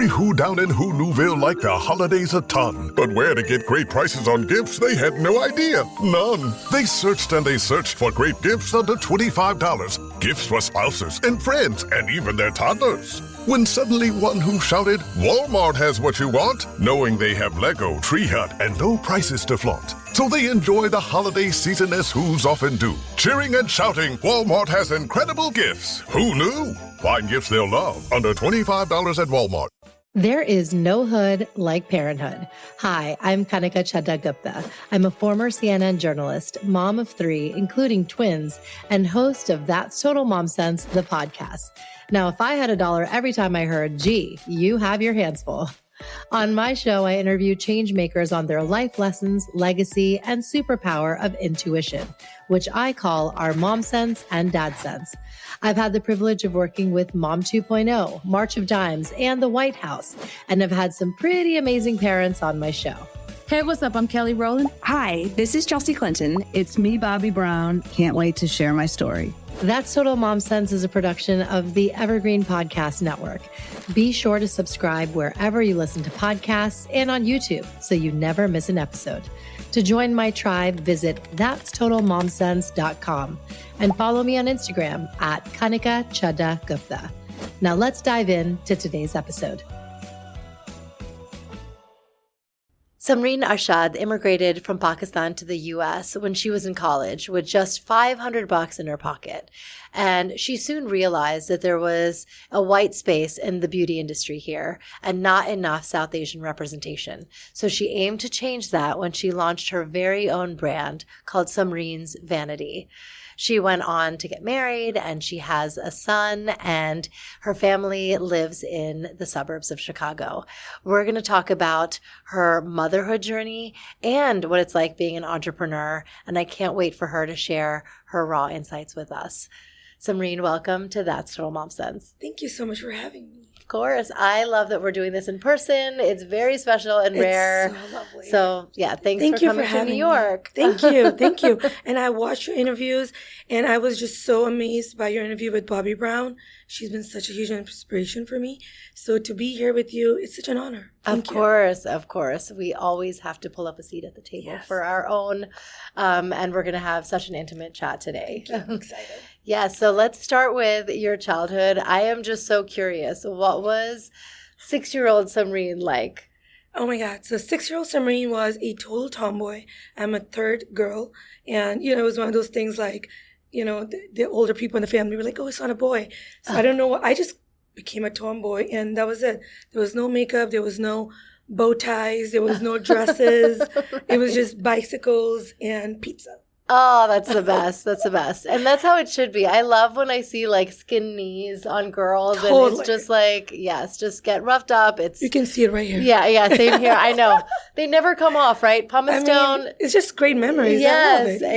Every who down in Who Newville liked the holidays a ton, but where to get great prices on gifts, they had no idea. None. They searched and they searched for great gifts under $25. Gifts for spouses and friends and even their toddlers. When suddenly one who shouted, Walmart has what you want, knowing they have Lego, Tree Hut, and no prices to flaunt. So they enjoy the holiday season as Who's often do. Cheering and shouting, Walmart has incredible gifts. Who knew? Find gifts they'll love under $25 at Walmart. There is no hood like parenthood. Hi, I'm Kanika Chadda Gupta. I'm a former CNN journalist, mom of 3, including twins, and host of That's Total Mom Sense, the podcast. Now, if I had $1 every time I heard, gee, you have your hands full. On my show, I interview change makers on their life lessons, legacy, and superpower of intuition, which I call our Mom Sense and Dad Sense. I've had the privilege of working with Mom 2.0, March of Dimes, and the White House, and have had some pretty amazing parents on my show. Hey, what's up? I'm Kelly Rowland. Hi, this is Chelsea Clinton. It's me, Bobby Brown. Can't wait to share my story. That's Total Mom Sense is a production of the Evergreen Podcast Network. Be sure to subscribe wherever you listen to podcasts and on YouTube so you never miss an episode. To join my tribe, visit that'stotalmomsense.com and follow me on Instagram at Kanika Chadda Gupta. Now let's dive into today's episode. SAMREEN ARSHAD immigrated from Pakistan to the U.S. when she was in college with just $500 in her pocket. And she soon realized that there was a white space in the beauty industry here and not enough South Asian representation. So she aimed to change that when she launched her very own brand called SAMREEN's Vanity. She went on to get married and she has a son and her family lives in the suburbs of Chicago. We're going to talk about her motherhood journey and what it's like being an entrepreneur. And I can't wait for her to share her raw insights with us. SAMREEN, welcome to That's Total Mom Sense. Thank you so much for having me. Of course. I love that we're doing this in person. It's very special and rare. It's so lovely. So, yeah, thanks for coming to New York. Thank you. Thank you. And I watched your interviews, and I was just so amazed by your interview with Bobby Brown. She's been such a huge inspiration for me. So to be here with you, it's such an honor. Thank you. Of course. We always have to pull up a seat at the table for our own. And we're going to have such an intimate chat today. Thank you. I'm excited. Yeah, so let's start with your childhood. I am just so curious. What was 6-year-old SAMREEN like? Oh my God. So 6-year-old SAMREEN was a total tomboy. I'm a third girl. And, it was one of those things like, the older people in the family were like, oh, it's not a boy. So I don't know. I just became a tomboy and that was it. There was no makeup. There was no bow ties. There was no dresses. It was just bicycles and pizza. Oh, that's the best. That's the best. And that's how it should be. I love when I see like skin knees on girls. Totally. And it's just like, yes, just get roughed up. You can see it right here. Yeah, same here. I know. They never come off, right? Pumice Stone. It's just great memories. Yes, I love it. Yeah.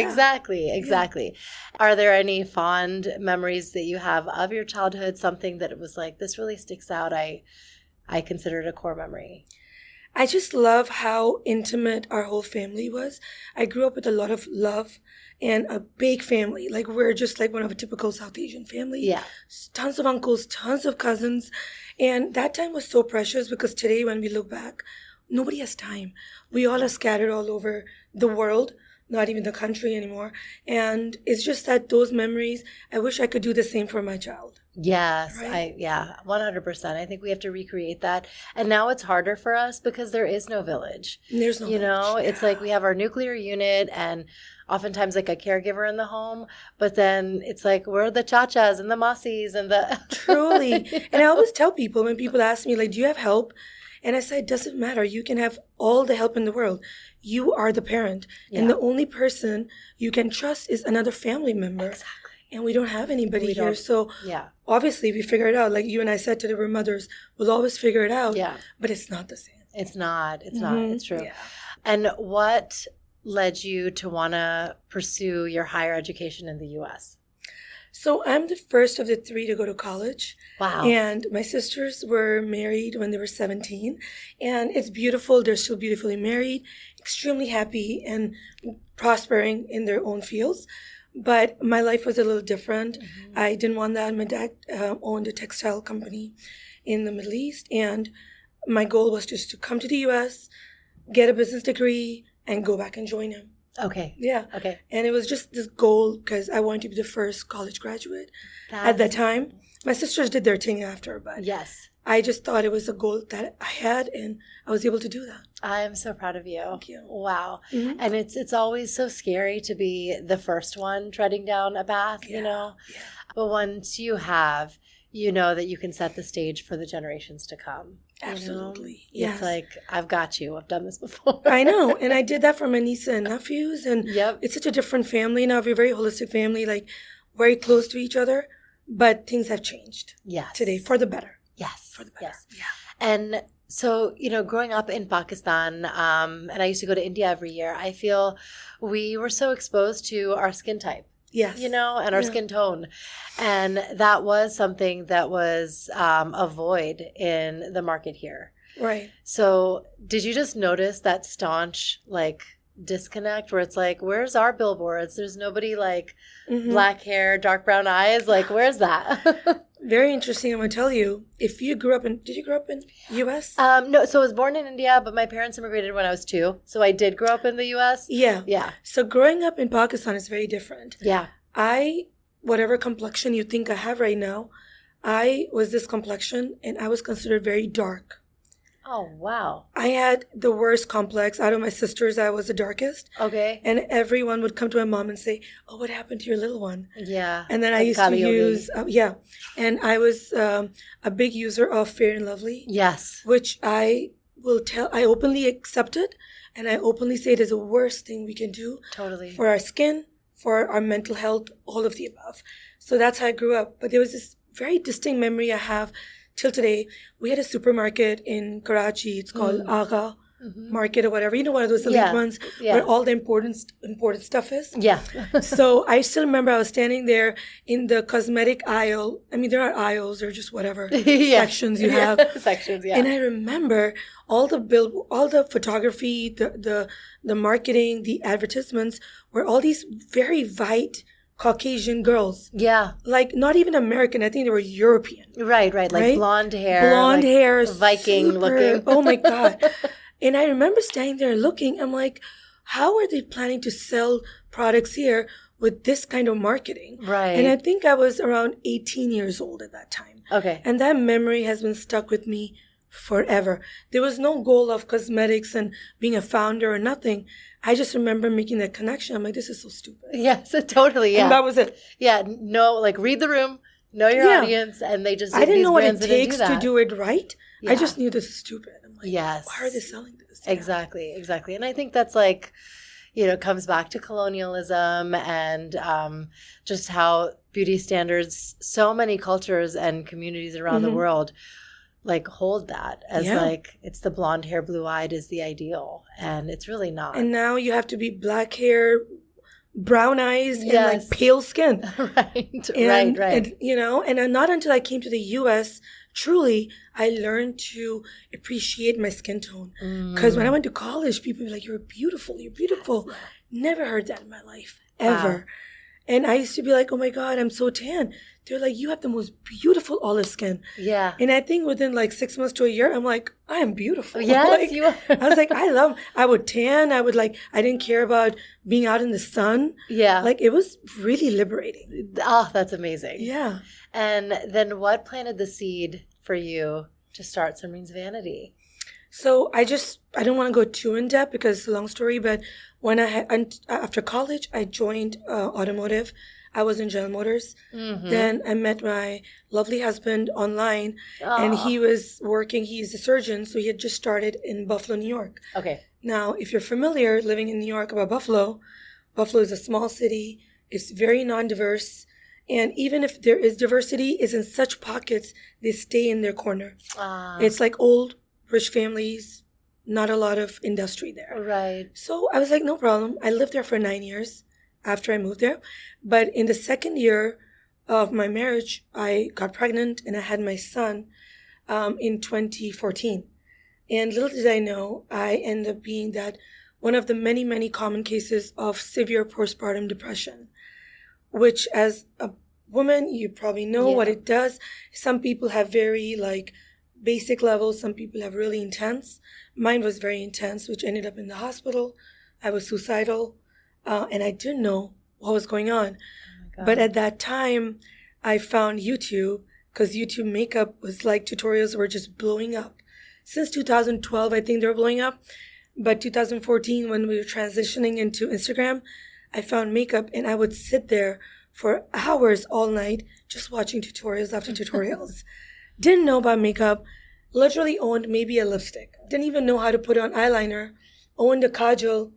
Exactly. Yeah. Are there any fond memories that you have of your childhood? Something that it was like, this really sticks out. I consider it a core memory. I just love how intimate our whole family was. I grew up with a lot of love and a big family. Like we're just like one of a typical South Asian family. Yeah. Tons of uncles, tons of cousins. And that time was so precious because today when we look back, nobody has time. We all are scattered all over the world, not even the country anymore. And it's just that those memories, I wish I could do the same for my child. Yes, right? 100%. I think we have to recreate that. And now it's harder for us because there is no village. There's no village. It's like we have our nuclear unit and oftentimes like a caregiver in the home, but then it's like we're the chachas and the masis and the... Truly. And I always tell people when people ask me, like, do you have help? And I say, it doesn't matter. You can have all the help in the world. You are the parent. Yeah. And the only person you can trust is another family member. Exactly. And we don't have anybody here. So obviously we figure it out. Like you and I said today, we're mothers. We'll always figure it out. Yeah. But it's not the same. It's not. It's true. Yeah. And what led you to want to pursue your higher education in the U.S.? So I'm the first of the 3 to go to college. Wow. And my sisters were married when they were 17. And it's beautiful. They're still beautifully married, extremely happy and prospering in their own fields. But my life was a little different. Mm-hmm. I didn't want that. My dad owned a textile company in the Middle East. And my goal was just to come to the U.S., get a business degree, and go back and join him. Okay. Yeah. Okay. And it was just this goal because I wanted to be the first college graduate at that time. My sisters did their thing after, but Yes. I just thought it was a goal that I had, and I was able to do that. I am so proud of you. Thank you. Wow. Mhm. And it's always so scary to be the first one treading down a path, you know? Yeah. But once you have, you know that you can set the stage for the generations to come. you know? Absolutely. It's Yes. like, I've got you. I've done this before. I know. And I did that for my niece and nephews. And Yep. it's such a different family now. We're a very holistic family, like very close to each other. But things have changed Yes. today for the better. Yes. For the better. Yes. Yeah. And so, growing up in Pakistan, and I used to go to India every year, I feel we were so exposed to our skin type, Yes. and our Yeah. skin tone. And that was something that was a void in the market here. Right. So did you just notice that staunch, disconnect where it's like, where's our billboards? There's nobody Mhm. black hair, dark brown eyes. Where's that? Very interesting. I'm going to tell you, if you grew up did you grow up in U.S.? No, so I was born in India, but my parents immigrated when I was 2. So I did grow up in the U.S. Yeah. Yeah. So growing up in Pakistan is very different. Yeah. Whatever complexion you think I have right now, I was this complexion and I was considered very dark. Oh, wow. I had the worst complex. Out of my sisters, I was the darkest. Okay. And everyone would come to my mom and say, "Oh, what happened to your little one?" Yeah. And then I Like used Kali to Yogi. use, and I was a big user of Fair and Lovely, Yes. which I openly accept it, and I openly say it is the worst thing we can do Totally. for our skin, for our mental health, all of the above. So that's how I grew up. But there was this very distinct memory I have till today. We had a supermarket in Karachi. It's called Agha Market or whatever. One of those elite Yeah, ones yeah. where all the imported stuff is. Yeah. So I still remember I was standing there in the cosmetic aisle. I mean, there are aisles or just whatever Yeah. sections you have. Sections, yeah. And I remember all the photography, the marketing, the advertisements were all these very white Caucasian girls. Yeah. Not even American. I think they were European. Right. Right? Blonde hair. Blonde hair. Viking super- looking. Oh my God. And I remember standing there and looking. I'm like, how are they planning to sell products here with this kind of marketing? Right. And I think I was around 18 years old at that time. Okay. And that memory has been stuck with me forever. There was no goal of cosmetics and being a founder or nothing. I just remember making that connection. I'm like, this is so stupid. Yes, totally. Yeah. And that was it. Yeah. No, read the room, know your Yeah. audience, and they just I didn't these know what it brands didn't takes to do it right. Yeah. I just knew this is stupid. I'm like, Yes. why are they selling this? Exactly. And I think that's comes back to colonialism and just how beauty standards, so many cultures and communities around the world hold that as it's the blonde hair, blue eyed is the ideal. And it's really not. And now you have to be black hair, brown eyes, Yes. and pale skin. Right. And, Right. And not until I came to the U.S., truly, I learned to appreciate my skin tone. Because when I went to college, people were like, you're beautiful. Yes. Never heard that in my life, ever. Wow. And I used to be like, oh my God, I'm so tan. They're like, you have the most beautiful olive skin. Yeah. And I think within 6 months to a year, I'm like, I am beautiful. Yes, you are. I was like, I would tan. I didn't care about being out in the sun. Yeah. It was really liberating. Oh, that's amazing. Yeah. And then what planted the seed for you to start SAMREEN's Vanity? So I don't want to go too in depth because it's a long story, but when after college, I joined automotive. I was in General Motors. Mm-hmm. Then I met my lovely husband online, and he was working. He's a surgeon, so he had just started in Buffalo, New York. Okay. Now, if you're familiar living in New York about Buffalo, Buffalo is a small city. It's very non-diverse. And even if there is diversity, it's in such pockets, they stay in their corner. It's like old, rich families, not a lot of industry there. Right. So I was like, no problem. I lived there for 9 years after I moved there. But in the second year of my marriage, I got pregnant and I had my son in 2014. And little did I know, I ended up being that one of the many, many common cases of severe postpartum depression, which as a woman, you probably know what it does. Some people have very basic level. Some people have really intense. Mine was very intense, which ended up in the hospital. I was suicidal, and I didn't know what was going on. But at that time, I found YouTube, because YouTube makeup was like tutorials were just blowing up. Since 2012, I think they were blowing up. But 2014, when we were transitioning into Instagram, I found makeup, and I would sit there for hours all night just watching tutorials after tutorials. Didn't know about makeup. Literally owned maybe a lipstick. Didn't even know how to put on eyeliner. Owned a kajal,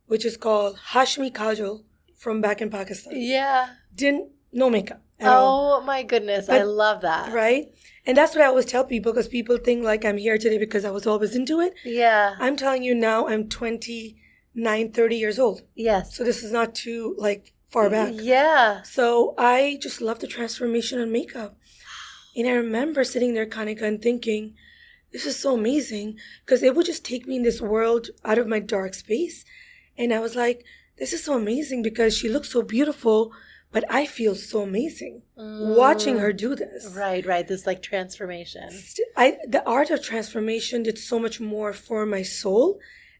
which is called Hashmi Kajal from back in Pakistan. Yeah. Didn't know makeup at all. Oh my goodness. I love that. Right? And that's what I always tell people, because people think like I'm here today because I was always into it. Yeah. I'm telling you now, I'm 29, 30 years old. Yes. So this is not too like far back. Yeah. So I just love the transformation on makeup. And I remember sitting there, Kanika, and thinking, this is so amazing, because it would just take me in this world out of my dark space. And I was like, this is so amazing because she looks so beautiful, but I feel so amazing watching her do this. Right. This like transformation. The art of transformation did so much more for my soul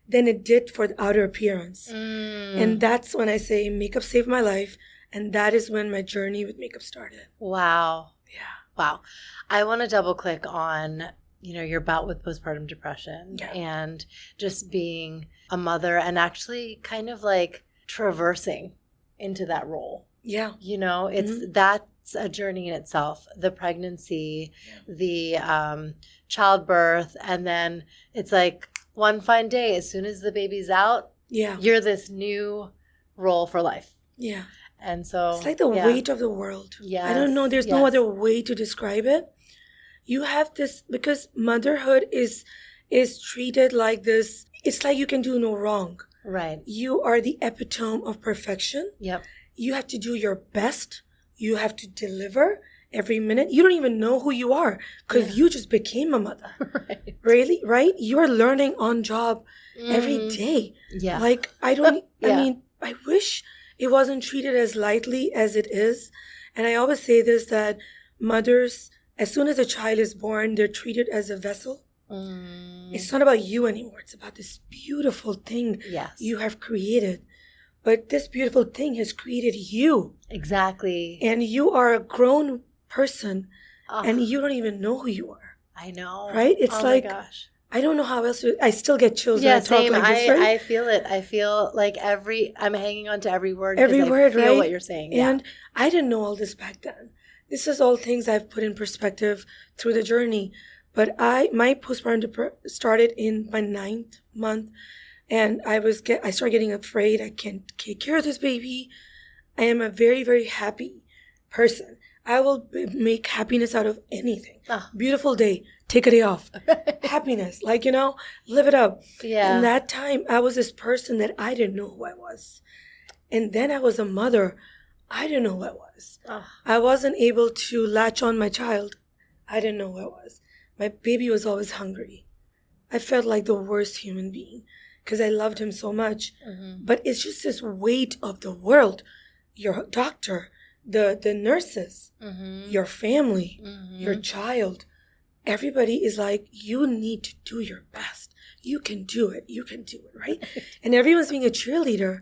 than it did for the outer appearance. And that's when I say makeup saved my life. And that is when my journey with makeup started. Wow. Yeah. Wow. I want to double click on, your bout with postpartum depression and just being a mother and actually kind of like traversing into that role. Yeah. That's a journey in itself. The pregnancy, the childbirth, and then it's like one fine day, as soon as the baby's out, you're this new role for life. Yeah. And so it's like the weight of the world. Yes. I don't know. There's no other way to describe it. You have this, because motherhood is treated like this. It's like you can do no wrong. Right. You are the epitome of perfection. Yep. You have to do your best. You have to deliver every minute. You don't even know who you are because you just became a mother. Right. Really? Right? You're learning on job every day. Yeah. Like, I mean, I wish it wasn't treated as lightly as it is. And I always say this, that mothers, as soon as a child is born, they're treated as a vessel. It's not about you anymore. It's about this beautiful thing you have created. But this beautiful thing has created you. Exactly. And you are a grown person and you don't even know who you are. I know. Right? It's like, my gosh. I don't know how else I still get chills when I talk same. like this, right? I feel it. I feel like I'm hanging on to every word. Every word, I feel right? what you're saying. Yeah. And I didn't know all this back then. This is all things I've put in perspective through the journey. But my postpartum started in my 9th month, and I started getting afraid. I can't take care of this baby. I am a very, very happy person. I will make happiness out of anything. Beautiful day. Take a day off. Happiness. Like, live it up. Yeah. And that time, I was this person that I didn't know who I was. And then I was a mother. I didn't know who I was. I wasn't able to latch on my child. I didn't know who I was. My baby was always hungry. I felt like the worst human being because I loved him so much. But it's just this weight of the world. Your doctor, the nurses, your family, your child. Everybody is like, you need to do your best. You can do it. You can do it, right? And everyone's being a cheerleader,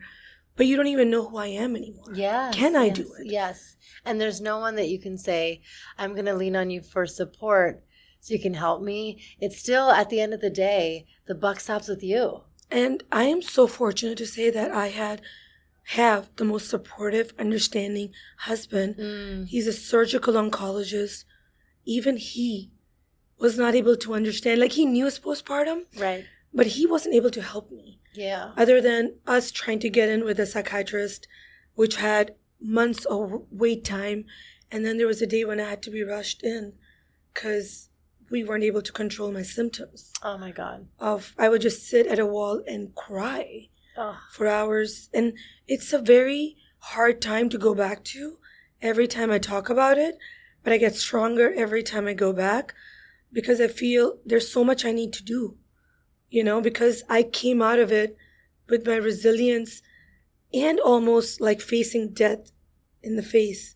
but you don't even know who I am anymore. Yeah. Can I do it? Yes. And there's no one that you can say, I'm going to lean on you for support so you can help me. It's still, at the end of the day, the buck stops with you. And I am so fortunate to say that I have the most supportive, understanding husband. He's a surgical oncologist. Even he was not able to understand. Like, he knew his postpartum. Right. But he wasn't able to help me. Yeah. Other than us trying to get in with a psychiatrist, which had months of wait time. And then there was a day when I had to be rushed in because we weren't able to control my symptoms. Oh, my God. I would just sit at a wall and cry for hours. And it's a very hard time to go back to every time I talk about it. But I get stronger every time I go back because I feel there's so much I need to do, because I came out of it with my resilience and almost like facing death in the face.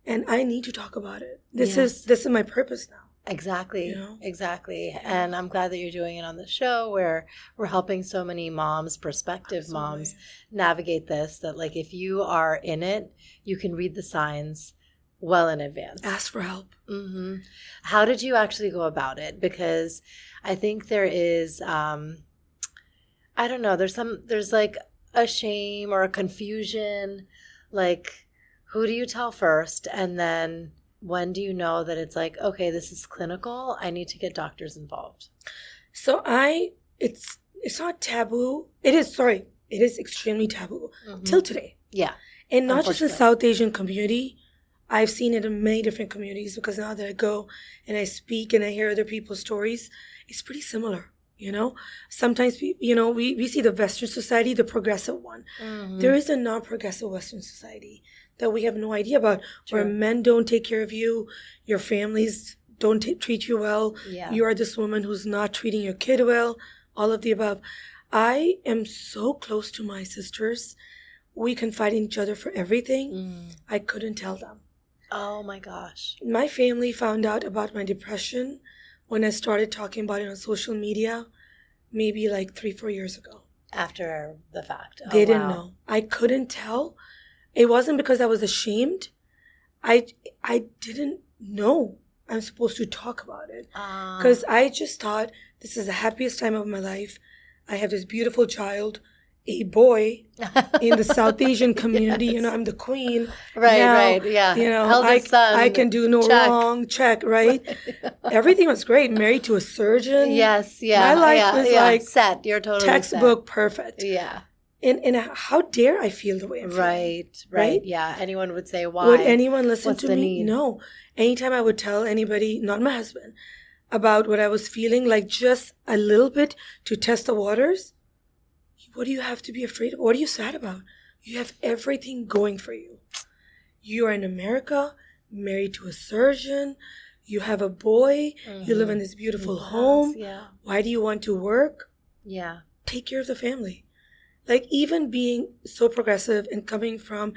And I need to talk about it. This is my purpose now. Exactly. You know? Exactly. And I'm glad that you're doing it on the show where we're helping so many moms, prospective moms, navigate this, that like if you are in it, you can read the signs well in advance. Ask for help. Mm-hmm. How did you actually go about it? Because I think there is, I don't know, there's like a shame or a confusion, like who do you tell first? And then when do you know that it's like, okay, this is clinical, I need to get doctors involved? So it's not taboo. It is extremely taboo till today. Yeah. And not just in the South Asian community. I've seen it in many different communities because now that I go and I speak and I hear other people's stories, it's pretty similar, you know? Sometimes, we see the Western society, the progressive one. Mm-hmm. There is a non-progressive Western society that we have no idea about, where men don't take care of you, your families don't treat you well, you are this woman who's not treating your kid well, all of the above. I am so close to my sisters. We confide in each other for everything. I couldn't tell them. Oh my gosh. My family found out about my depression when I started talking about it on social media, maybe like 3-4 years ago. After the fact. They didn't know. I couldn't tell. It wasn't because I was ashamed. I didn't know I'm supposed to talk about it. Because I just thought this is the happiest time of my life. I have this beautiful child, a boy in the South Asian community. Yes. I'm the queen. Right, yeah. Eldest son. I can do no wrong. Check, right? Everything was great. Married to a surgeon. Yes, yeah. My life was like set. You're totally textbook set. Perfect. Yeah. And how dare I feel the way I'm feeling? Right. Yeah. Anyone would say, why? Would anyone listen What's to the me? need? No. Anytime I would tell anybody, not my husband, about what I was feeling, like just a little bit to test the waters, what do you have to be afraid of? What are you sad about? You have everything going for you. You are in America, married to a surgeon. You have a boy. You live in this beautiful home. Yeah. Why do you want to work? Yeah. Take care of the family. Like, even being so progressive and coming from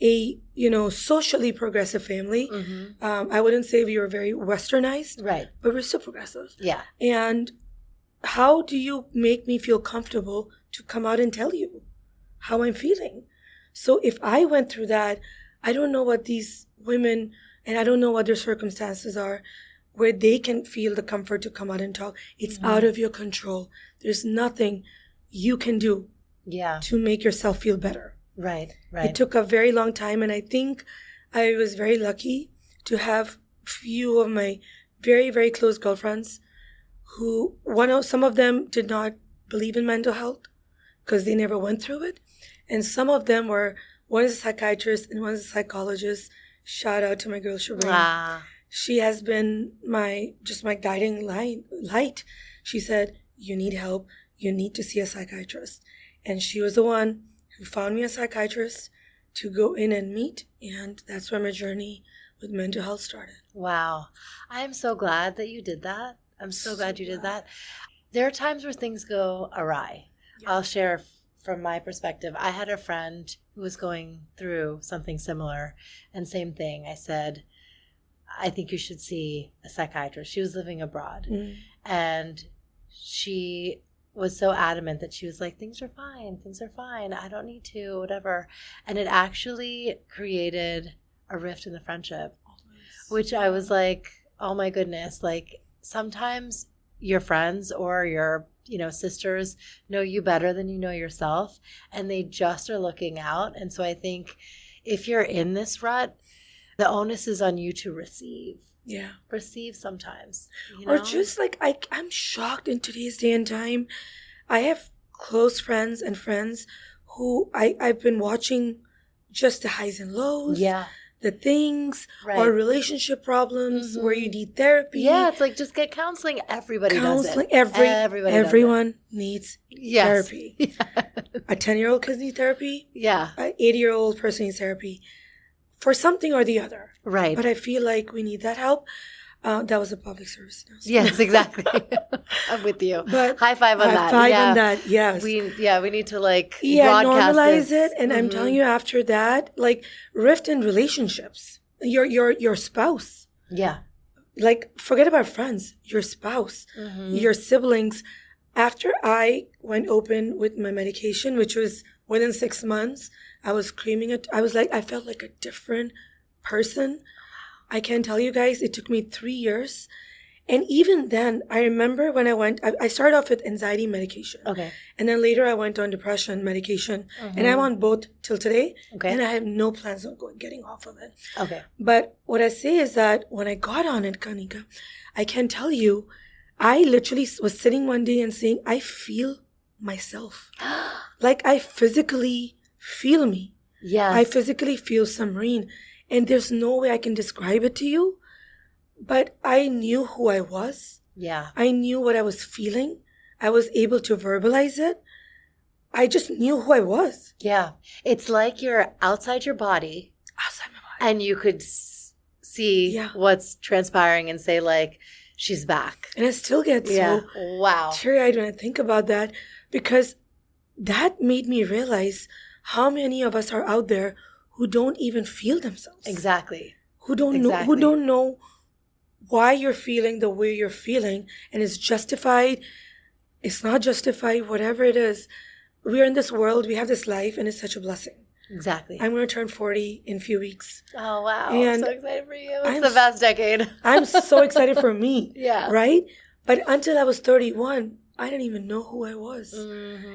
a, socially progressive family, I wouldn't say we were very westernized, right? But we're still progressive. Yeah. And how do you make me feel comfortable to come out and tell you how I'm feeling? So if I went through that, I don't know what these women, and I don't know what their circumstances are, where they can feel the comfort to come out and talk. It's out of your control. There's nothing you can do to make yourself feel better. Right. It took a very long time, and I think I was very lucky to have few of my very, very close girlfriends who, some of them did not believe in mental health because they never went through it. And some of them one is a psychiatrist and one is a psychologist. Shout out to my girl, SAMREEN. She has been my guiding light. She said, you need help. You need to see a psychiatrist. And she was the one who found me a psychiatrist to go in and meet. And that's where my journey with mental health started. Wow. I am so glad that you did that. I'm so glad you did that. There are times where things go awry. Yeah. I'll share from my perspective. I had a friend who was going through something similar, and same thing. I said, I think you should see a psychiatrist. She was living abroad, and she was so adamant that she was like, things are fine. I don't need to, whatever. And it actually created a rift in the friendship, which I was like, oh my goodness. Like, sometimes your friends or your, sisters know you better than you know yourself, and they just are looking out. And so I think if you're in this rut, the onus is on you to receive. Yeah. Receive sometimes. Or just like, I'm shocked in today's day and time. I have close friends and friends who I've been watching just the highs and lows. Yeah. The things or relationship problems where you need therapy. Yeah, it's like, just get counseling. Everybody does it. Everyone needs therapy. Yeah. A 10-year-old kid needs therapy. Yeah. An 80-year-old person needs therapy for something or the other. Right. But I feel like we need that help. That was a public service announcement. Yes, exactly. I'm with you. But high five on that. High five on that, yes. We need to broadcast normalize it. And I'm telling you, after that, rift in relationships. Your spouse. Yeah. like, forget about friends, your spouse, your siblings. After I went open with my medication, which was within 6 months, I was screaming it. I was like, I felt like a different person. I can't tell you guys, it took me 3 years. And even then, I remember when I started off with anxiety medication. Okay. And then later I went on depression medication. And I'm on both till today. Okay. And I have no plans on getting off of it. Okay. But what I say is that when I got on it, Kanika, I can tell you, I literally was sitting one day and saying, I feel myself. Like I physically feel me. Yes. I physically feel Samreen. And there's no way I can describe it to you. But I knew who I was. Yeah. I knew what I was feeling. I was able to verbalize it. I just knew who I was. Yeah. It's like you're outside your body. Outside my body. And you could see what's transpiring and say, like, she's back. And I still get so teary-eyed when I think about that, because that made me realize how many of us are out there who don't even feel themselves. Exactly. Who don't know why you're feeling the way you're feeling, and it's justified. It's not justified, whatever it is. We're in this world, we have this life, and it's such a blessing. Exactly. I'm going to turn 40 in a few weeks. Oh, wow. And I'm so excited for you. It's the best decade. I'm so excited for me. Yeah. Right? But until I was 31, I didn't even know who I was.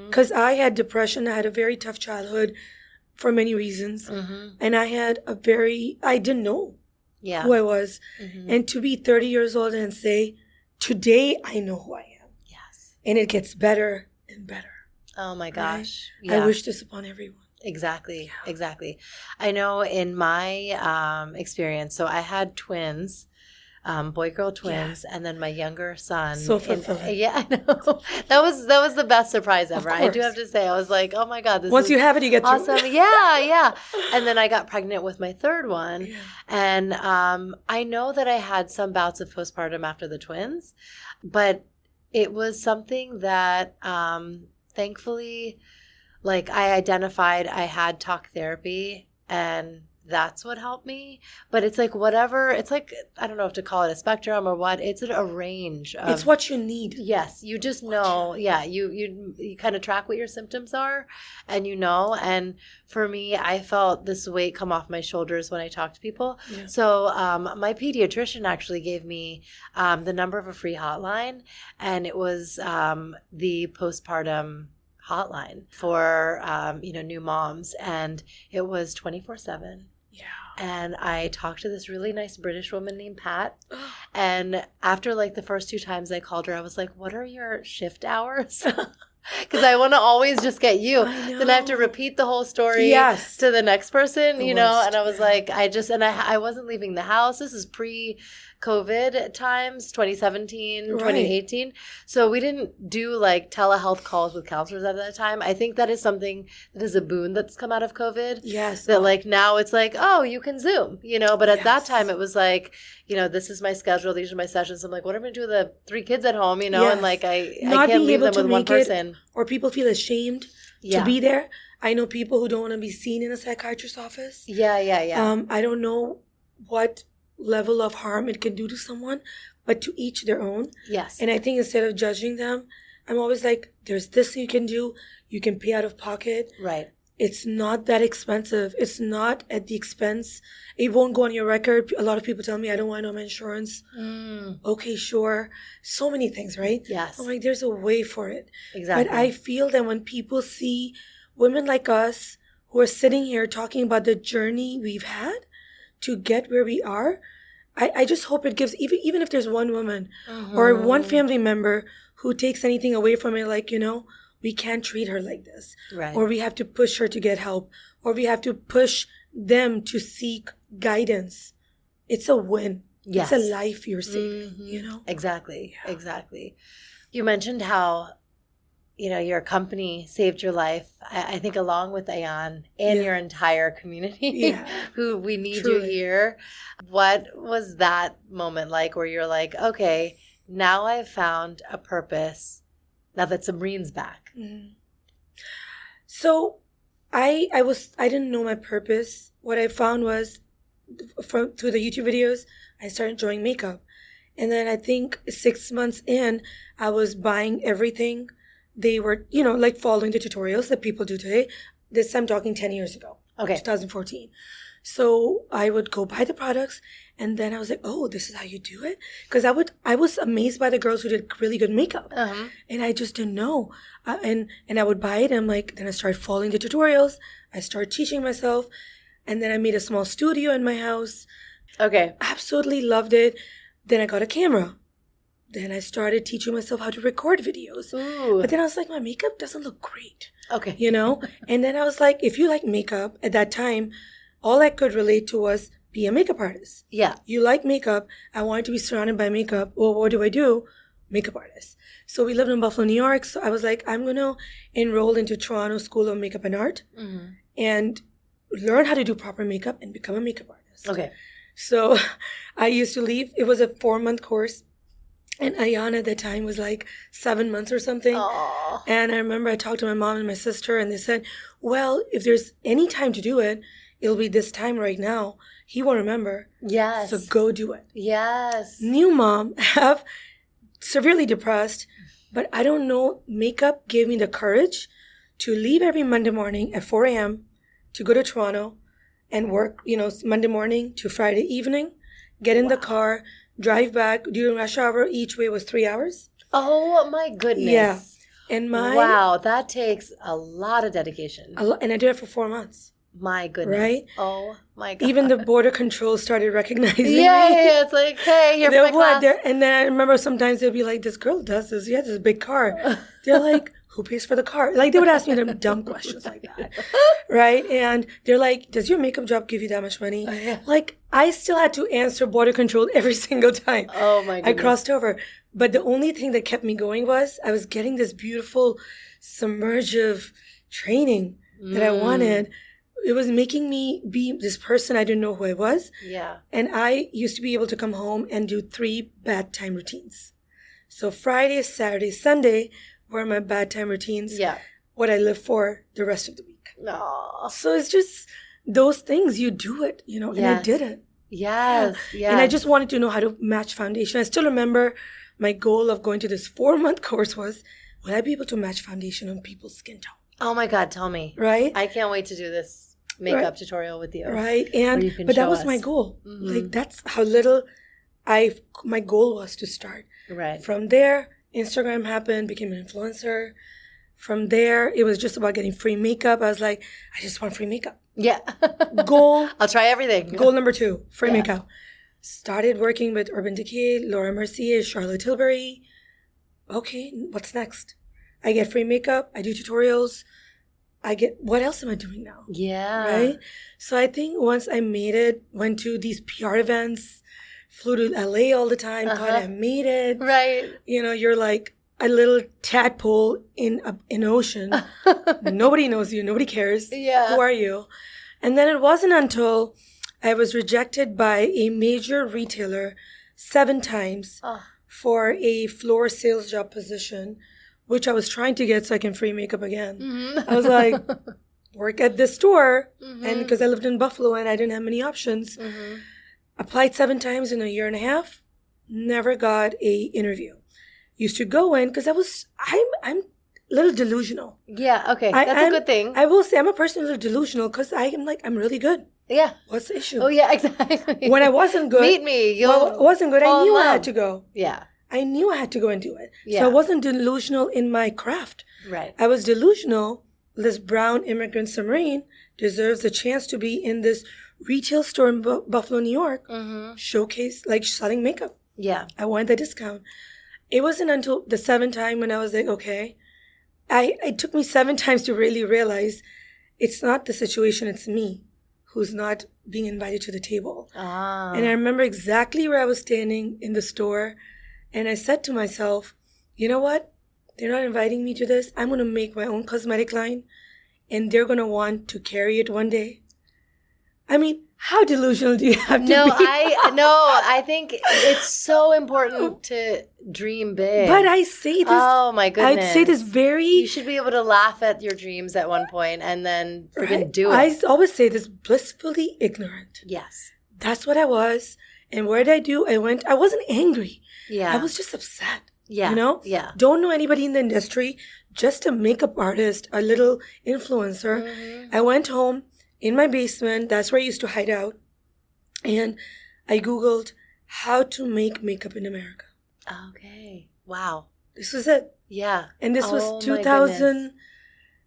Because I had depression. I had a very tough childhood for many reasons. And I didn't know who I was. And to be 30 years old and say, today I know who I am. Yes. And it gets better and better. Oh my gosh. Right? I wish this upon everyone. Exactly. Yeah. Exactly. I know in my experience, so I had twins, boy-girl twins, and then my younger son. So fulfilling. Yeah, I know. That was the best surprise ever. I do have to say, I was like, oh my God, once you have it, you get awesome. Yeah. And then I got pregnant with my third one. Yeah. And I know that I had some bouts of postpartum after the twins, but it was something that thankfully, like, I identified I had talk therapy, and that's what helped me. But it's like whatever, it's like, I don't know if to call it a spectrum or what. It's a range of, it's what you need. Yes. You just know. Yeah. You kind of track what your symptoms are, and you know. And for me, I felt this weight come off my shoulders when I talk to people. Yeah. So my pediatrician actually gave me the number of a free hotline, and it was the postpartum hotline for new moms, and it was 24/7. Yeah. And I talked to this really nice British woman named Pat, and after like the first 2 times I called her, I was like, what are your shift hours? Because I want to always just get you. Then I have to repeat the whole story to the next person, you know. And I was like, I wasn't leaving the house. This is pre-COVID times, 2017, 2018. So we didn't do like telehealth calls with counselors at that time. I think that is something that is a boon that's come out of COVID. Yes. That like now it's like, oh, you can Zoom, you know. But at that time it was like, you know, this is my schedule. These are my sessions. I'm like, what am I going to do with the 3 kids at home, you know? And like I can't leave them with one person. Or people feel ashamed to be there. I know people who don't want to be seen in a psychiatrist's office. Yeah. I don't know what level of harm it can do to someone, but to each their own. Yes. And I think instead of judging them, I'm always like, there's this you can do. You can pay out of pocket. Right. It's not that expensive. It's not at the expense. It won't go on your record. A lot of people tell me, I don't want no insurance. Okay, sure. So many things, right? Yes. I'm like, there's a way for it. Exactly. But I feel that when people see women like us who are sitting here talking about the journey we've had to get where we are, I just hope it gives, even if there's one woman or one family member who takes anything away from it, like, you know, we can't treat her like this. Right. Or we have to push her to get help. Or we have to push them to seek guidance. It's a win. Yes. It's a life you're saving, you know? Exactly. Yeah. Exactly. You mentioned how, you know, your company saved your life, I think along with Ayan and your entire community who we need you here. What was that moment like where you're like, okay, now I've found a purpose now that Samreen's back? So I didn't know my purpose. What I found was through the YouTube videos, I started enjoying makeup. And then I think 6 months in, I was buying everything. They were, like following the tutorials that people do today. This I'm talking 10 years ago. Okay. 2014. So I would go buy the products, and then I was like, oh, this is how you do it? Because I was amazed by the girls who did really good makeup. Uh-huh. And I just didn't know. And I would buy it, and then I started following the tutorials. I started teaching myself. And then I made a small studio in my house. Okay. Absolutely loved it. Then I got a camera. Then I started teaching myself how to record videos. Ooh. But then I was like, my makeup doesn't look great. Okay. And then I was like, if you like makeup at that time, all I could relate to was be a makeup artist. Yeah. You like makeup. I wanted to be surrounded by makeup. Well, what do? Makeup artist. So we lived in Buffalo, New York. So I was like, I'm going to enroll into Toronto School of Makeup and Art and learn how to do proper makeup and become a makeup artist. Okay. So I used to leave. It was a 4-month course. And Ayana at that time was like 7 months or something. Aww. And I remember I talked to my mom and my sister, and they said, well, if there's any time to do it, it'll be this time right now. He won't remember. Yes. So go do it. Yes. New mom, have severely depressed, but I don't know, makeup gave me the courage to leave every Monday morning at 4 a.m. to go to Toronto and work, Monday morning to Friday evening, get in the car, drive back during rush hour. Each way was 3 hours. Oh my goodness. Yeah. And wow, that takes a lot of dedication. And I did it for 4 months. My goodness. Right? Oh my God. Even the border control started recognizing me. Yeah, it's like, hey, here for my class. And then I remember sometimes they'd be like, this girl does this. Yeah, this is a big car. They're like, who pays for the car? Like, they would ask me them dumb questions like that. Right? And they're like, does your makeup job give you that much money? Yeah. Like, I still had to answer border control every single time. Oh my goodness. I crossed over. But the only thing that kept me going was I was getting this beautiful submersive training that I wanted. It was making me be this person I didn't know who I was. Yeah. And I used to be able to come home and do 3 bad time routines. So Friday, Saturday, Sunday were my bad time routines. Yeah. What I live for the rest of the week. No. So it's just those things, you do it, and I did it. Yes. Yes. And I just wanted to know how to match foundation. I still remember my goal of going to this 4-month course was, will I be able to match foundation on people's skin tone? Oh my God, tell me. Right? I can't wait to do this makeup tutorial with you. Right. But that was my goal. Like, that's how little my goal was to start. Right. From there, Instagram happened, became an influencer. From there, it was just about getting free makeup. I was like, I just want free makeup. Yeah. Goal. I'll try everything. Goal number 2, free makeup. Started working with Urban Decay, Laura Mercier, Charlotte Tilbury. Okay, what's next? I get free makeup. I do tutorials. What else am I doing now? Yeah. Right? So I think once I made it, went to these PR events, flew to LA all the time, thought I made it. Right. You're like a little tadpole in an ocean. Nobody knows you. Nobody cares. Yeah. Who are you? And then it wasn't until I was rejected by a major retailer 7 times for a floor sales job position, which I was trying to get so I can free makeup again. Mm-hmm. I was like, work at this store. Mm-hmm. And because I lived in Buffalo and I didn't have many options, applied 7 times in a year and a half, never got a interview. Used to go in because I'm a little delusional. Yeah, okay. That's a good thing. I will say I'm a person a little delusional because I'm really good. Yeah. What's the issue? Oh, yeah, exactly. When I wasn't good. Meet me. Wasn't good. I knew I had to go. Yeah. I knew I had to go and do it. Yeah. So I wasn't delusional in my craft. Right. I was delusional. This brown immigrant SAMREEN deserves a chance to be in this retail store in Buffalo, New York, showcase, like selling makeup. Yeah. I wanted the discount. It wasn't until the 7th time when I was like, okay. It took me 7 times to really realize it's not the situation, it's me who's not being invited to the table. And I remember exactly where I was standing in the store. And I said to myself, you know what? They're not inviting me to this. I'm going to make my own cosmetic line. And they're going to want to carry it one day. I mean, how delusional do you have to be? I think it's so important to dream big. But I say this. Oh my goodness. I'd say this very. You should be able to laugh at your dreams at one point and then freaking do it. I always say this blissfully ignorant. Yes. That's what I was. And where did I do? I wasn't angry. Yeah. I was just upset. Yeah. You know? Yeah. Don't know anybody in the industry, just a makeup artist, a little influencer. Mm-hmm. I went home in my basement. That's where I used to hide out. And I Googled how to make makeup in America. Okay. Wow. This was it. Yeah. And this Oh, was my goodness.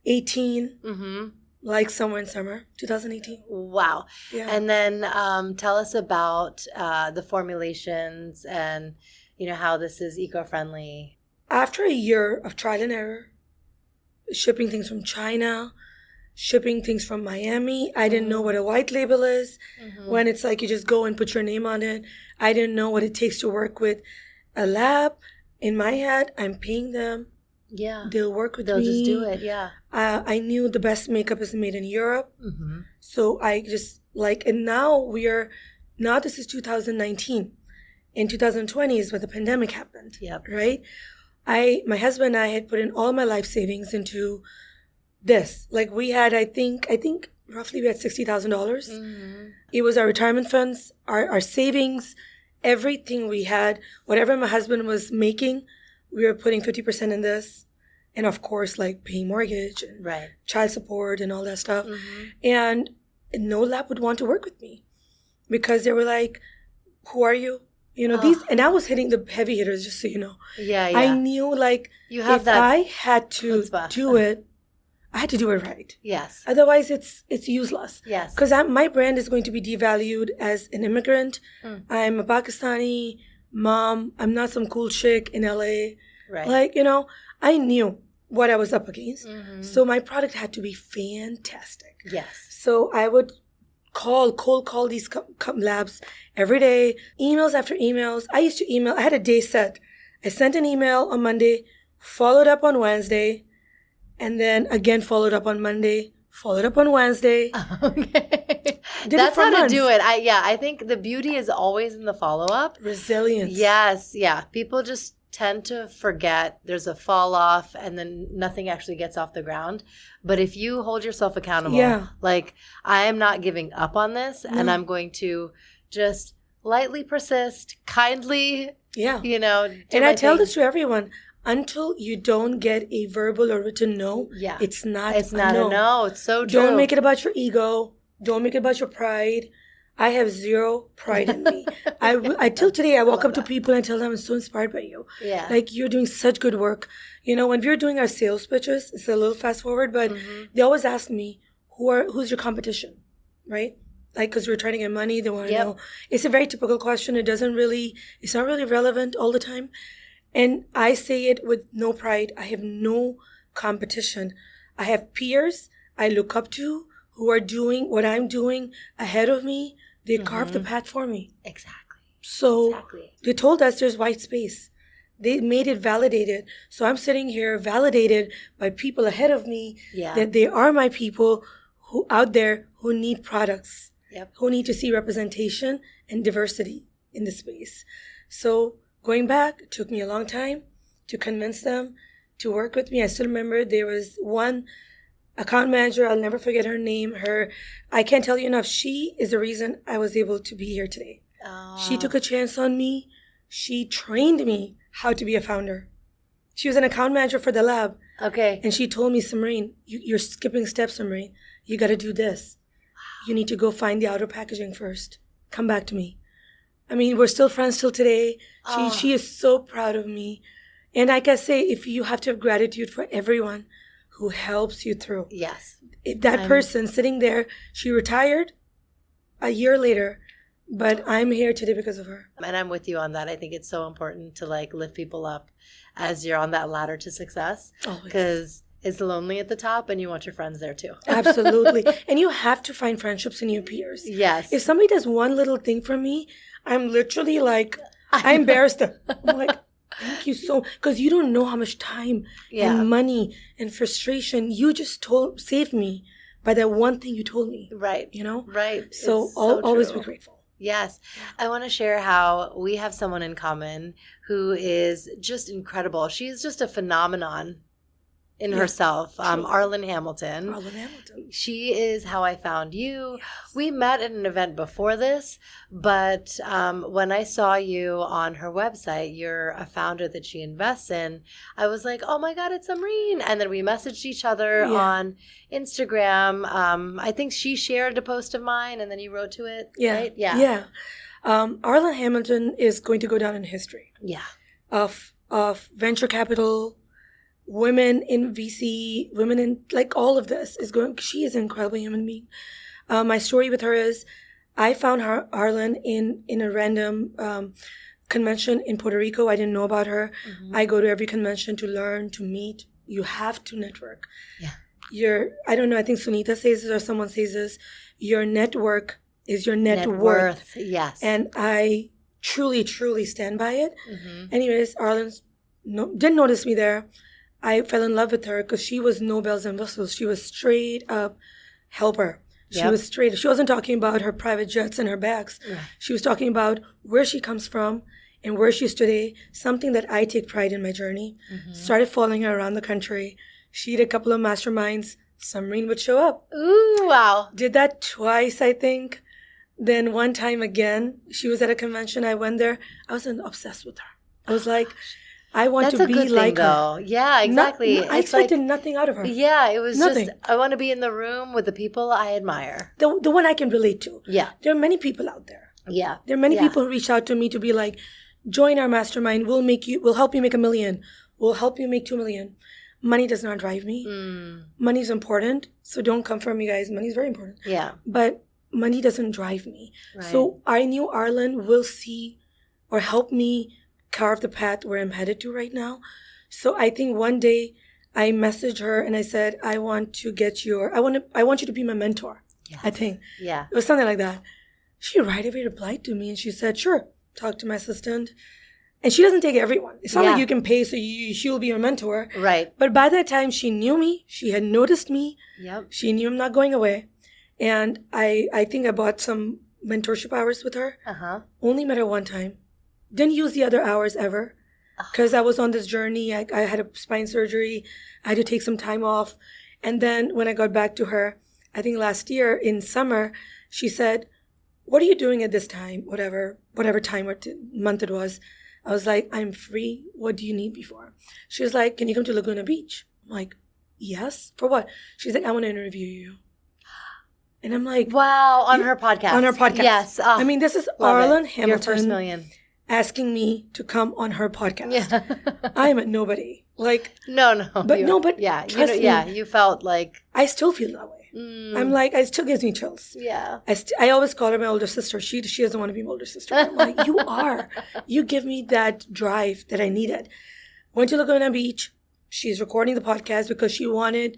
2018, Mm-hmm. like somewhere in summer, 2018. Wow. Yeah. And then tell us about the formulations and, how this is eco-friendly. After a year of trial and error, shipping things from China, shipping things from Miami, I didn't know what a white label is. Mm-hmm. When it's like you just go and put your name on it. I didn't know what it takes to work with a lab. In my head, I'm paying them. Yeah. They'll work with They'll me. just do it. Yeah. I knew the best makeup is made in Europe. Mm-hmm. So I just and now this is 2019. In 2020 is when the pandemic happened. Yep. Right? My husband and I had put in all my life savings into this. Like we had, I think roughly we had $60,000. Mm-hmm. It was our retirement funds, our savings, everything we had, whatever my husband was making, we were putting 50% in this. And of course, like paying mortgage and Right. child support and all that stuff. Mm-hmm. And no lab would want to work with me because they were like, who are you? These, and I was hitting the heavy hitters, just so you know. Yeah, yeah. I knew like You have if that I had to chutzpah. do it, I had to do it right. Yes. Otherwise, it's useless. Yes. Because my brand is going to be devalued as an immigrant. I'm a Pakistani mom. I'm not some cool chick in LA. Right. Like, I knew what I was up against. Mm-hmm. So my product had to be fantastic. Yes. So I would cold call these labs every day, emails after emails. I used to email. I had a day set. I sent an email on Monday, followed up on Wednesday, and then again followed up on Monday, followed up on Wednesday. Okay. Did That's it for how months. to do it. I think the beauty is always in the follow-up. Resilience. Yes. Yeah. People just tend to forget there's a fall off and then nothing actually gets off the ground. But if you hold yourself accountable, Yeah. like I am not giving up on this and I'm going to just lightly persist, kindly, Yeah. do And my I tell thing. this to everyone. Until you don't get a verbal or written no, Yeah. it's not It's not no. a no. It's so true. Don't make it about your ego. Don't make it about your pride. I have zero pride in me. I till today, I walk up to people and tell them I'm so inspired by you. Yeah. Like, you're doing such good work. When we're doing our sales pitches, it's a little fast forward, but they always ask me, who's your competition, right? Like, because we're trying to get money, they want to Yep. know. It's a very typical question. It's not really relevant all the time. And I say it with no pride. I have no competition. I have peers I look up to who are doing what I'm doing ahead of me. They carved the path for me. Exactly. So Exactly. they told us there's white space. They made it validated. So I'm sitting here validated by people ahead of me Yeah. that they are my people who out there who need products, Yep. who need to see representation and diversity in the space. So going back, it took me a long time to convince them to work with me. I still remember there was one account manager, I'll never forget her name. I can't tell you enough. She is the reason I was able to be here today. She took a chance on me. She trained me how to be a founder. She was an account manager for the lab. Okay. And she told me, SAMREEN, you're skipping steps, SAMREEN. You got to do this. You need to go find the outer packaging first. Come back to me. I mean, we're still friends till today. She is so proud of me. And like I say, if you have to have gratitude for everyone who helps you through. Yes. If that person sitting there, she retired a year later, but I'm here today because of her. And I'm with you on that. I think it's so important to lift people up as you're on that ladder to success. Always. Because it's lonely at the top and you want your friends there too. Absolutely. And you have to find friendships in your peers. Yes. If somebody does one little thing for me, I'm literally I embarrassed them. I'm like, thank you so, because you don't know how much time and money and frustration you just saved me by that one thing you told me. Right. Right. So It's so always true. be grateful. Yes. I want to share how we have someone in common who is just incredible. She's just a phenomenon in herself, Arlen Hamilton. Arlen Hamilton. She is how I found you. Yes. We met at an event before this, but when I saw you on her website, you're a founder that she invests in, I was like, oh my God, it's SAMREEN. And then we messaged each other on Instagram. I think she shared a post of mine and then you wrote to it, right? Yeah. Arlen Hamilton is going to go down in history. Yeah. Of venture capital, women in VC, women in like all of this is going. She is an incredible human being. My story with her is, I found Arlen in a random convention in Puerto Rico. I didn't know about her. Mm-hmm. I go to every convention to learn, to meet. You have to network. Yeah. I don't know. I think Sunita says this or someone says this. Your network is your net worth. Yes. And I truly, truly stand by it. Mm-hmm. Anyways, Arlen didn't notice me there. I fell in love with her because she was no bells and whistles. She was straight up helper. She was straight. She wasn't talking about her private jets and her bags. Right. She was talking about where she comes from and where she is today, something that I take pride in my journey. Mm-hmm. Started following her around the country. She did a couple of masterminds. SAMREEN would show up. Ooh, wow. Did that twice, I think. Then one time again, she was at a convention. I went there. I was obsessed with her. I was like, I want to be like her. Yeah, exactly. I expected nothing out of her. Yeah, it was nothing. Just, I want to be in the room with the people I admire. The one I can relate to. Yeah. There are many people out there. Yeah. There are many people who reach out to me to be like, join our mastermind. We'll help you make $1 million. We'll help you make $2 million. Money does not drive me. Money is important. So don't come for me, guys. Money is very important. Yeah. But money doesn't drive me. Right. So I knew Arlen will see or help me carve the path where I'm headed to right now. So I think one day I messaged her and I said, I want you to be my mentor. Yes. I think. Yeah. It was something like that. She right away replied to me and she said, sure, talk to my assistant. And she doesn't take everyone. It's not like you can pay so she'll be your mentor. Right. But by that time she knew me. She had noticed me. Yep. She knew I'm not going away. And I think I bought some mentorship hours with her. Only met her one time. Didn't use the other hours ever because I was on this journey. I had a spine surgery. I had to take some time off. And then when I got back to her, I think last year in summer, she said, what are you doing at this time? Whatever time or month it was. I was like, I'm free. What do you need me for? She was like, can you come to Laguna Beach? I'm like, yes. For what? She's like, I want to interview you. And I'm like, wow, on her podcast. On her podcast. Yes. I mean, this is Arlen Hamilton. Your first million. Asking me to come on her podcast. Yeah. I am a nobody. Like no. But yeah, trust me, you felt like I still feel that way. I'm like, it still gives me chills. Yeah. I always call her my older sister. She doesn't want to be my older sister. I'm like, you are. You give me that drive that I needed. Went to Laguna Beach. She's recording the podcast because she wanted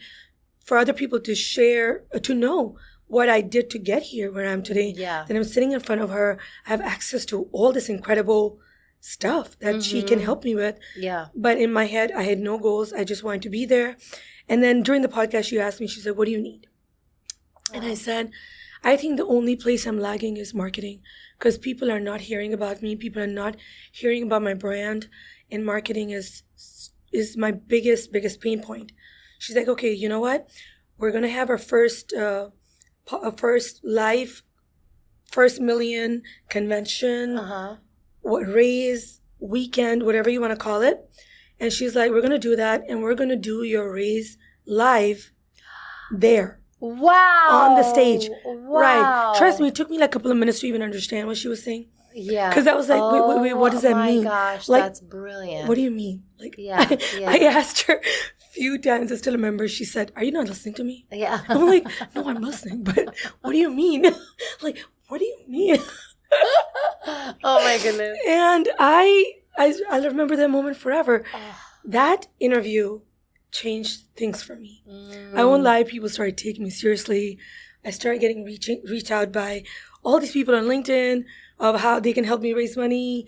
for other people to share, to know what I did to get here where I am today. Yeah. Then I'm sitting in front of her. I have access to all this incredible stuff that she can help me with. Yeah. But in my head, I had no goals. I just wanted to be there. And then during the podcast, she asked me, she said, what do you need? And I said, I think the only place I'm lagging is marketing because people are not hearing about me. People are not hearing about my brand. And marketing is my biggest pain point. She's like, okay, you know what? We're going to have our first million convention, raise weekend, whatever you want to call it. And she's like, we're going to do that. And we're going to do your raise live there. Wow. On the stage. Wow. Right. Trust me, it took me like a couple of minutes to even understand what she was saying. Yeah. Because I was like, wait, what does that mean? Oh my gosh, like, that's brilliant. What do you mean? Like, yeah. I asked her a few times, I still remember, she said, are you not listening to me? Yeah. I'm like, no, I'm listening, but what do you mean? Like, what do you mean? Oh my goodness. And I remember that moment forever. That interview changed things for me. I won't lie, people started taking me seriously. I started getting reached out by all these people on LinkedIn of how they can help me raise money,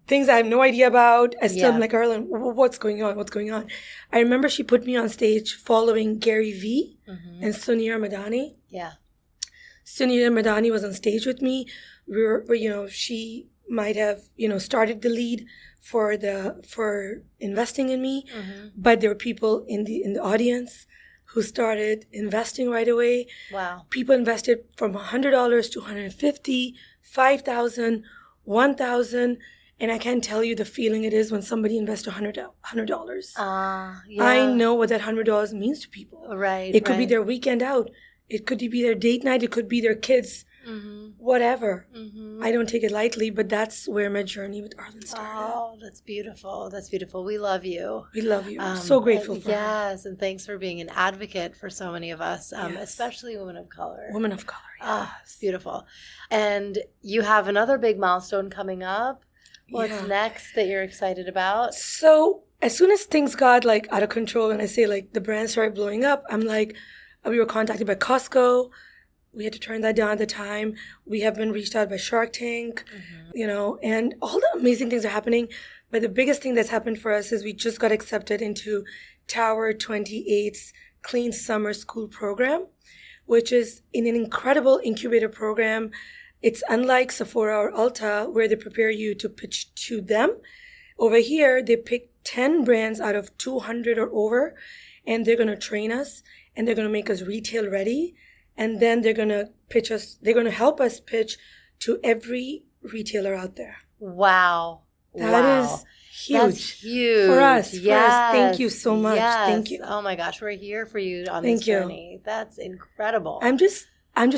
things I have no idea about. I still am like, Arlen, what's going on? What's going on? I remember she put me on stage following Gary Vee and Sunir Madani. Yeah. Sunir Madani was on stage with me. She might have, started the lead for investing in me, but there were people in the audience who started investing right away. Wow. People invested from $100 to $150, $5,000, $1,000. And I can't tell you the feeling it is when somebody invests $100. Yeah. I know what that $100 means to people. Right. It could be their weekend out. It could be their date night. It could be their kids. Whatever. I don't take it lightly, but that's where my journey with Arlen started. Oh, that's beautiful. That's beautiful. We love you. We love you. So grateful for her. Yes, and thanks for being an advocate for so many of us, especially women of color. Women of color, yes. It's beautiful. And you have another big milestone coming up. What's next that you're excited about? So as soon as things got out of control, and I say the brand started blowing up, I'm we were contacted by Costco. We had to turn that down at the time. We have been reached out by Shark Tank, and all the amazing things are happening. But the biggest thing that's happened for us is we just got accepted into Tower 28's Clean Summer School program, which is an incredible incubator program. It's unlike Sephora or Ulta, where they prepare you to pitch to them. Over here, they pick 10 brands out of 200 or over, and they're going to train us, and they're going to make us retail ready. And then they're going to help us pitch to every retailer out there. Wow. That is huge. That's huge. For us. Yes. Thank you so much. Yes. Thank you. Oh my gosh, we're here for you on this journey. That's incredible. I'm just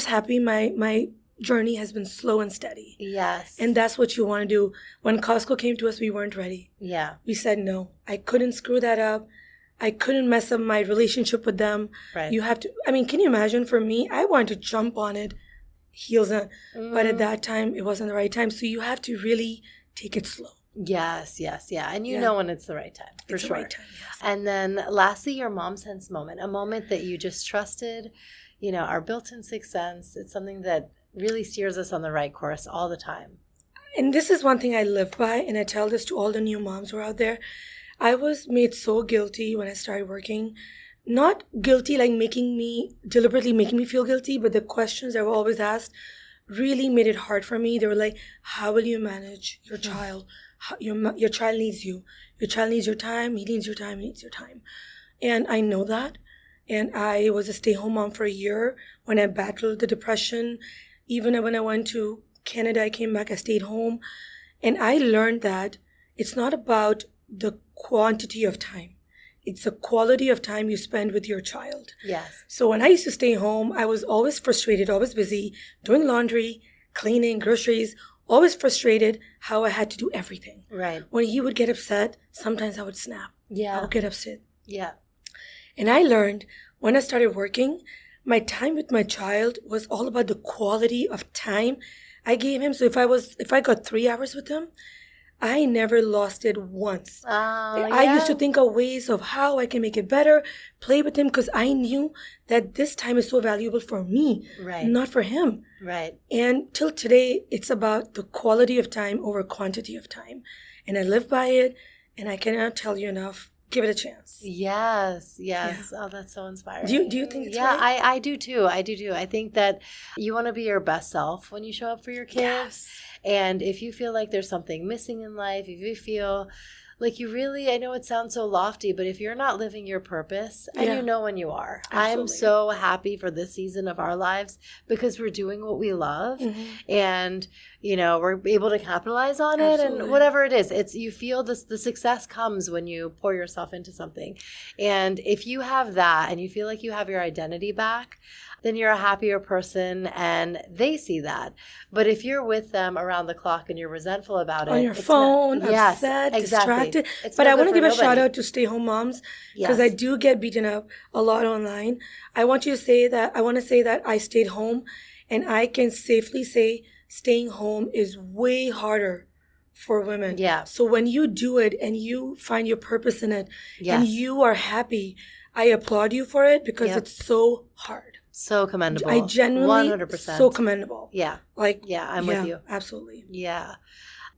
happy my journey has been slow and steady. Yes. And that's what you want to do. When Costco came to us, we weren't ready. Yeah. We said no. I couldn't screw that up. I couldn't mess up my relationship with them. Right. You have to, can you imagine for me, I wanted to jump on it, heels on, but at that time, it wasn't the right time. So you have to really take it slow. Yes. And you know when it's the right time, for it's sure. The right time, yes. And then lastly, your mom sense moment, a moment that you just trusted, our built-in sixth sense. It's something that really steers us on the right course all the time. And this is one thing I live by, and I tell this to all the new moms who are out there. I was made so guilty when I started working. Not guilty like deliberately making me feel guilty, but the questions that were always asked really made it hard for me. They were like, how will you manage your child? Your child needs you. Your child needs your time. He needs your time. He needs your time. And I know that. And I was a stay-home mom for a year when I battled the depression. Even when I went to Canada, I came back, I stayed home. And I learned that it's not about the quantity of time. It's the quality of time you spend with your child. Yes. So when I used to stay home, I was always frustrated, always busy, doing laundry, cleaning, groceries, always frustrated how I had to do everything. Right. When he would get upset, sometimes I would snap. Yeah. I would get upset. Yeah. And I learned when I started working, my time with my child was all about the quality of time I gave him. So if I got 3 hours with him, I never lost it once. I used to think of ways of how I can make it better, play with him, because I knew that this time is so valuable for me, not for him. Right. And till today, it's about the quality of time over quantity of time. And I live by it, and I cannot tell you enough. Give it a chance. Yes. Yeah. Oh, that's so inspiring. Do you think it's right? I do too. I think that you want to be your best self when you show up for your kids. Yes. And if you feel like there's something missing in life, if you feel like you really, I know it sounds so lofty, but if you're not living your purpose, and you know when you are. Absolutely. I'm so happy for this season of our lives because we're doing what we love and, we're able to capitalize on it and whatever it is. It's you feel the success comes when you pour yourself into something. And if you have that and you feel like you have your identity back, then you're a happier person and they see that. But if you're with them around the clock and you're resentful about it. On your phone, upset, distracted. But I want to give a shout out to stay-home moms because I do get beaten up a lot online. I want to say that I stayed home, and I can safely say staying home is way harder for women. Yeah. So when you do it and you find your purpose in it and you are happy, I applaud you for it because it's so hard. So commendable. I genuinely 100%. So commendable. Yeah. I'm with you. Absolutely. Yeah.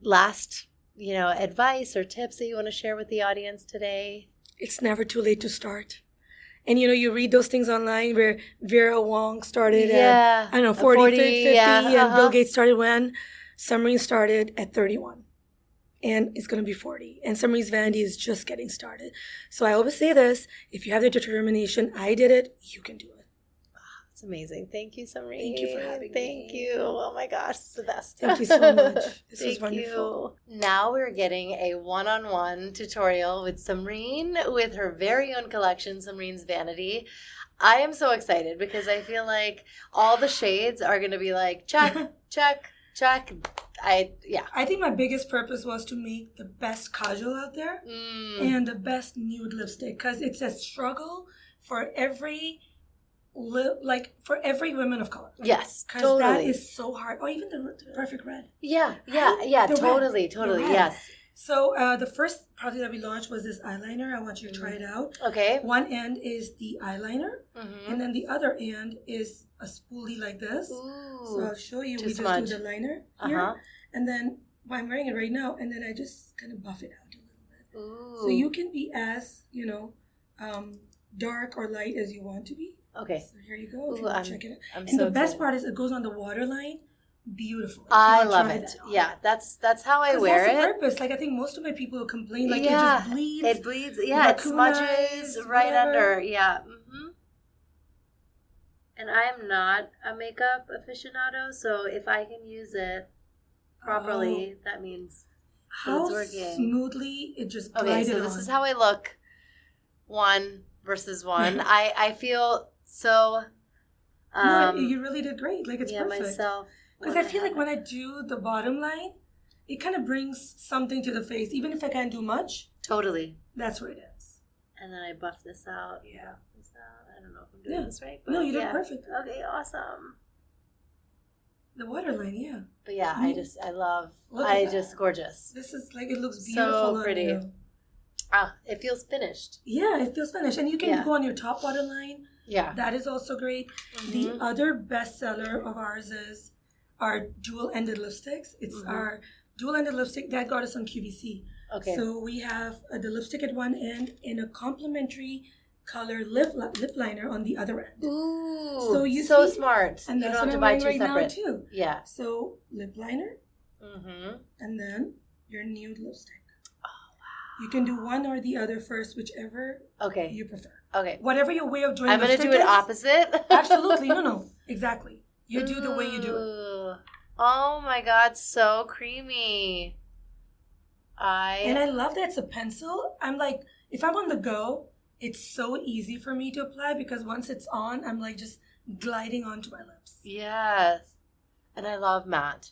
Last, advice or tips that you want to share with the audience today? It's never too late to start. And you read those things online where Vera Wong started at, 40, 50, and Bill Gates started when. SAMREEN started at 31. And it's going to be 40. And SAMREEN's vanity is just getting started. So I always say this, if you have the determination, I did it, you can do it. It's amazing. Thank you, Samreen. Thank you for having me. Thank you. Oh my gosh, it's the best. Thank you so much. This was Thank wonderful. you. Now we're getting a one-on-one tutorial with Samreen with her very own collection, Samreen's Vanity. I am so excited because I feel like all the shades are going to be like, check, check, check. I think my biggest purpose was to make the best kajal out there and the best nude lipstick, because it's a struggle for every woman of color. Yes, because totally. that is so hard. Or even the perfect red. Yeah, The totally, red. yes. So the first product that we launched was this eyeliner. I want you to try it out. Okay. One end is the eyeliner, and then the other end is a spoolie like this. Ooh. So I'll show you. To We smudge. just do the liner here, and then I'm wearing it right now, and then I just kind of buff it out a little bit. Ooh. So you can be as dark or light as you want to be. Okay. So here you go. If you Ooh, want to check it out. I'm And so the best excited. part is it goes on the waterline. Beautiful. If you I wanna love try it. that on. Yeah, that's how I 'Cause wear that's the it. purpose. Like I think most of my people will complain like Yeah, it just bleeds. It bleeds. Yeah, it Raccoon smudges eyes, right whatever. under. Yeah. And I am not a makeup aficionado, so if I can use it properly, that means How it's working. smoothly it just Okay, glided so on. this is how I look. 1 versus 1. I feel so. No, you really did great. Like it's perfect. Myself. Because I feel like when I do the bottom line, it kind of brings something to the face. Even if I can't do much, Totally. that's where it is. And then I buff this out. Yeah. Buff this out. I don't know if I'm doing this right. But No, you did yeah. perfect. Okay, awesome. The waterline, yeah. But yeah, I mean, I love, look at that. just gorgeous. This is like, it looks beautiful So pretty. on you. It feels finished. Yeah, it feels finished. And you can Yeah. go on your top waterline. Yeah. That is also great. The other bestseller of ours is our dual-ended lipsticks. It's our dual-ended lipstick that got us on QVC. Okay. So we have the lipstick at one end and a complementary color lip liner on the other end. Ooh. So you so see- smart. And you that's don't have what to I'm buy wearing two right now separate. too. Yeah. So lip liner Mm-hmm. and then your nude lipstick. Oh wow. You can do one or the other first, whichever Okay. you prefer. Okay. Whatever your way of doing I'm going to lipstick do it is. opposite. Absolutely. No. Exactly. You do the way you do it. Ooh. Oh my God, so creamy. And I love that it's a pencil. I'm like, if I'm on the go, it's so easy for me to apply because once it's on, I'm like just gliding onto my lips. Yes. And I love matte.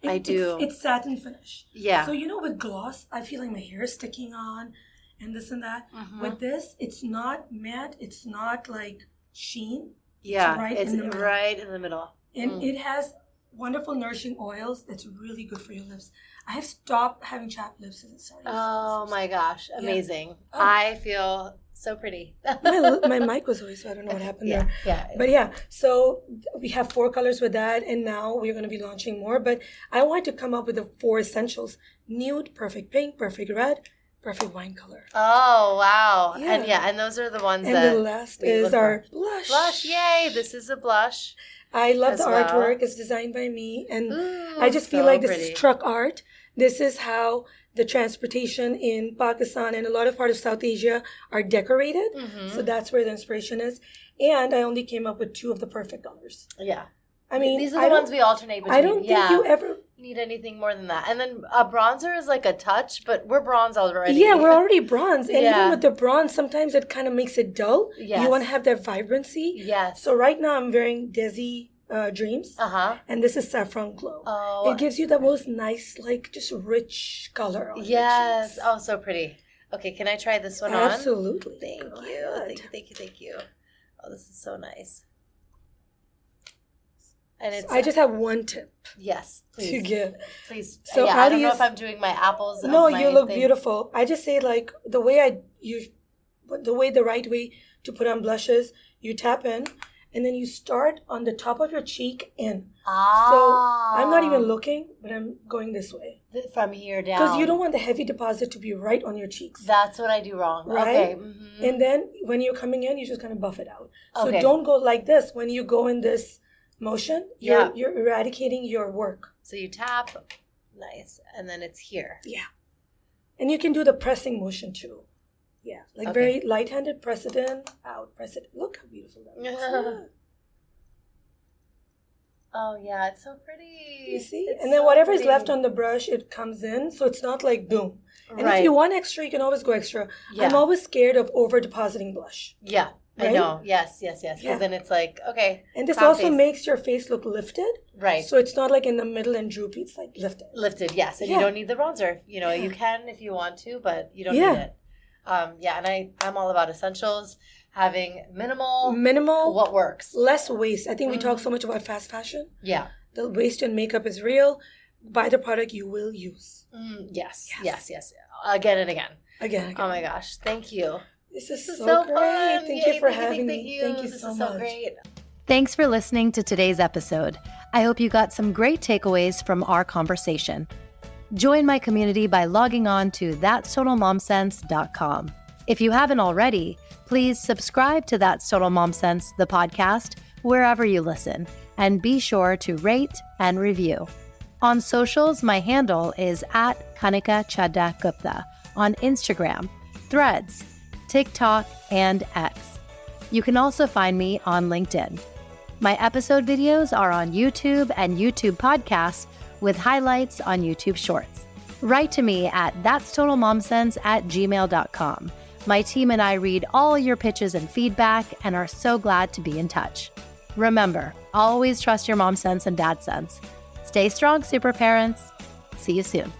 I do. It's satin finish. Yeah. So, with gloss, I feel like my hair is sticking on and this and that. Mhm. With this, it's not matte. It's not like sheen. Yeah, right it's in the middle. right in the middle. And it has wonderful nourishing oils that's really good for your lips. I have stopped having chapped lips since it started. Oh my gosh, amazing. Oh. I feel so pretty. my mic was away, so I don't know what happened there. Yeah. But yeah, so we have 4 colors with that, and now we're going to be launching more. But I wanted to come up with the 4 essentials: nude, perfect pink, perfect red, perfect wine color. Oh, wow. Yeah. And those are the ones And that the last we is look our for. blush. Blush, yay. This is a blush. I love as the well. artwork. It's designed by me, and Ooh, I just feel so like this pretty. is truck art. This is how the transportation in Pakistan and a lot of parts of South Asia are decorated. Mm-hmm. So that's where the inspiration is. And I only came up with 2 of the perfect colors. Yeah. I mean, These are the ones we alternate between. I don't think you ever. need anything more than that. And then a bronzer is like a touch, but we're bronze already. Yeah, we're already bronze. And Yeah. even with the bronze, sometimes it kind of makes it dull. Yes. You want to have that vibrancy. Yes. So right now I'm wearing Desi Dreams. Uh-huh. And this is Saffron Glow. Oh. It gives you the most nice, like, just rich color on your Yes. cheeks. Oh, so pretty. Okay, can I try this one Absolutely. on? Thank Go you. ahead. Thank you. Oh, this is so nice. And it's I just have one tip yes, to please. give. Please. So yeah, how I do don't know you if I'm doing my apples. No, of my you look thing. beautiful. I just say, like, the right way to put on blushes, you tap in, and then you start on the top of your cheek in. Ah. So I'm not even looking, but I'm going this way. From here down. Because you don't want the heavy deposit to be right on your cheeks. That's what I do wrong. Right? Okay. Mhm. And then when you're coming in, you just kind of buff it out. So Okay. don't go like this. When you go in this motion, Yeah. you're eradicating your work. So you tap, nice, and then it's here. Yeah. And you can do the pressing motion too. Yeah, like Okay. very light-handed, press it in, out, press it. Look how beautiful that looks. Yeah. Oh yeah, it's so pretty. You see? It's And then so whatever is pretty. left on the brush, it comes in, so it's not like boom. And Right. if you want extra, you can always go extra. Yeah. I'm always scared of over-depositing blush. Yeah, I Right? know. Yes, because Yeah. then it's like, okay. And this clown also face. makes your face look lifted. Right. So it's not like in the middle and droopy, it's like lifted. Lifted, yes. And Yeah. you don't need the bronzer. You know, Yeah. you can if you want to, but you don't Yeah. need it. And I'm all about essentials, having minimal, Minimal, what works. less waste. I think we Mm-hmm. talk so much about fast fashion. Yeah. The waste in makeup is real. Buy the product you will use. Yes. Again and again. Again. Oh my gosh. Thank you. This is This is so so great. fun. Thank Yay, you for having me. Thank you This so is much. so great. Thanks for listening to today's episode. I hope you got some great takeaways from our conversation. Join my community by logging on to thatstotalmomsense.com. If you haven't already, please subscribe to That's Total Mom Sense, the podcast, wherever you listen, and be sure to rate and review. On socials, my handle is @Kanika Chadda Gupta on Instagram, Threads, TikTok, and X. You can also find me on LinkedIn. My episode videos are on YouTube and YouTube podcasts with highlights on YouTube Shorts. Write to me at thatstotalmomsense@gmail.com. My team and I read all your pitches and feedback and are so glad to be in touch. Remember, always trust your mom sense and dad sense. Stay strong, super parents. See you soon.